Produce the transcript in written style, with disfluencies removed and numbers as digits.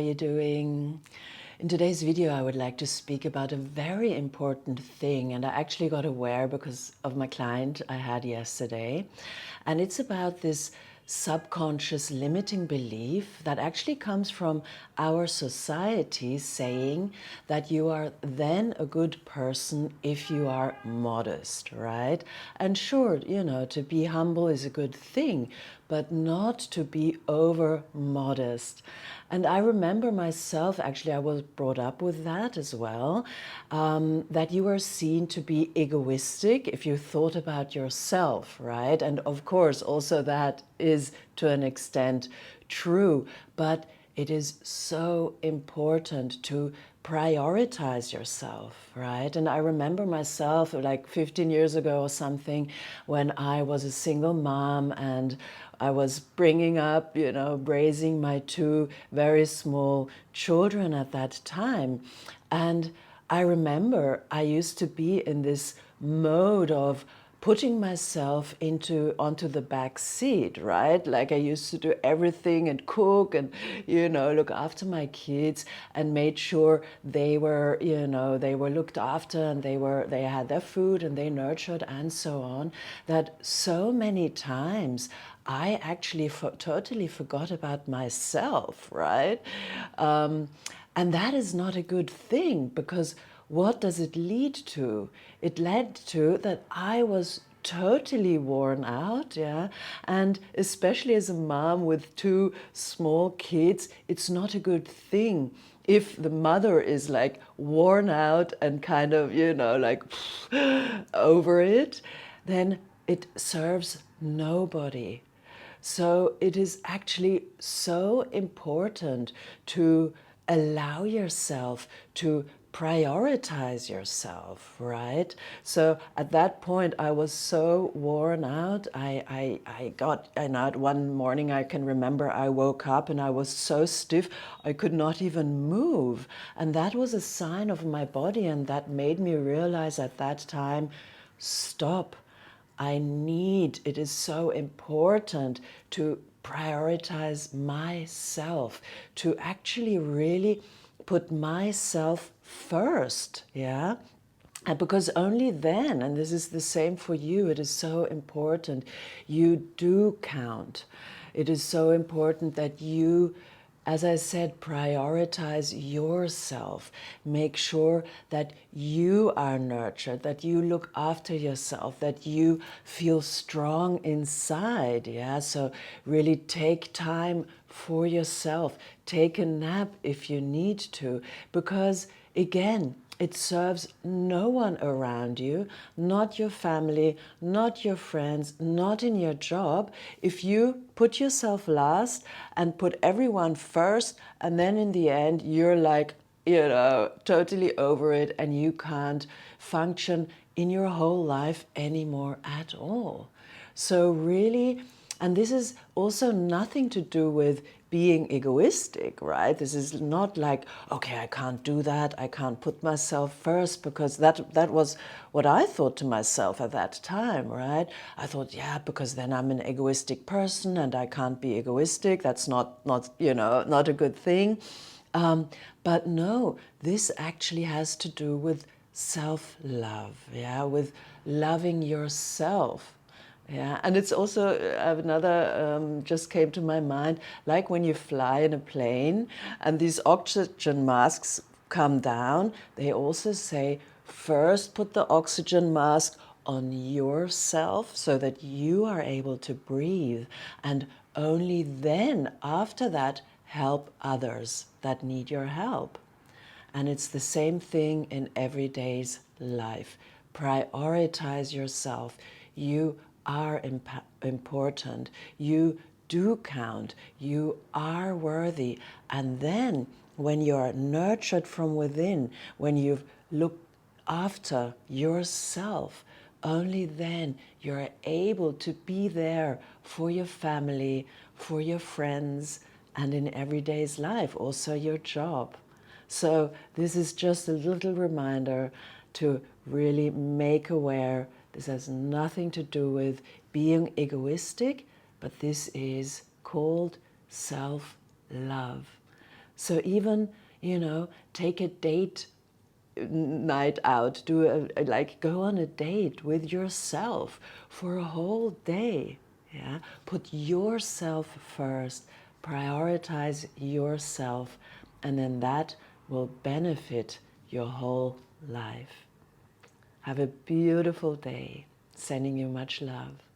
you doing? In today's video, I would like to speak about a very important thing, and I actually got aware because of my client I had yesterday. And it's about this subconscious limiting belief that actually comes from our society saying that you are then a good person if you are modest, right? And sure, to be humble is a good thing, but not to be over modest. And I remember myself, actually, I was brought up with that as well, that you were seen to be egoistic if you thought about yourself, right? And of course, also that is to an extent true, but it is so important to prioritize yourself, right? And I remember myself like 15 years ago or something when I was a single mom and I was bringing up, raising my two very small children at that time. And I remember I used to be in this mode of putting myself onto the back seat, right? Like I used to do everything and cook and, look after my kids and made sure they were, they were looked after and they had their food and they nurtured and so on, that so many times I actually totally forgot about myself, right? And that is not a good thing, because what does it lead to? It led to that I was totally worn out, yeah. And especially as a mom with two small kids, it's not a good thing if the mother is like worn out and kind of, like over it, then it serves nobody. So it is actually so important to allow yourself to prioritize yourself, right? So at that point, I was so worn out. I got, at one morning I can remember I woke up and I was so stiff, I could not even move. And that was a sign of my body, and that made me realize at that time, stop. It is so important to prioritize myself, to actually really put myself first, yeah? And because only then, and this is the same for you, it is so important, you do count. It is so important that you, as I said, prioritize yourself. Make sure that you are nurtured, that you look after yourself, that you feel strong inside. Yeah, so really take time for yourself. Take a nap if you need to, because again, it serves no one around you, not your family, not your friends, not in your job, if you put yourself last and put everyone first, and then in the end you're like, totally over it and you can't function in your whole life anymore at all. So really, and this is also nothing to do with being egoistic, right? This is not like, okay, I can't do that, I can't put myself first, because that was what I thought to myself at that time, right? I thought, yeah, because then I'm an egoistic person and I can't be egoistic. That's not a good thing. But no, this actually has to do with self-love, yeah, with loving yourself. Yeah, and it's also, I have another, just came to my mind, like when you fly in a plane and these oxygen masks come down, they also say, first put the oxygen mask on yourself so that you are able to breathe, and only then, after that, help others that need your help. And it's the same thing in everyday's life. Prioritize yourself. You are important. You do count. You are worthy. And then when you are nurtured from within, when you've looked after yourself, only then you're able to be there for your family, for your friends, and in everyday's life, also your job. So this is just a little reminder to really make aware this has nothing to do with being egoistic, but this is called self-love. So even, take a date night out, like go on a date with yourself for a whole day. Yeah, put yourself first, prioritize yourself, and then that will benefit your whole life. Have a beautiful day. Sending you much love.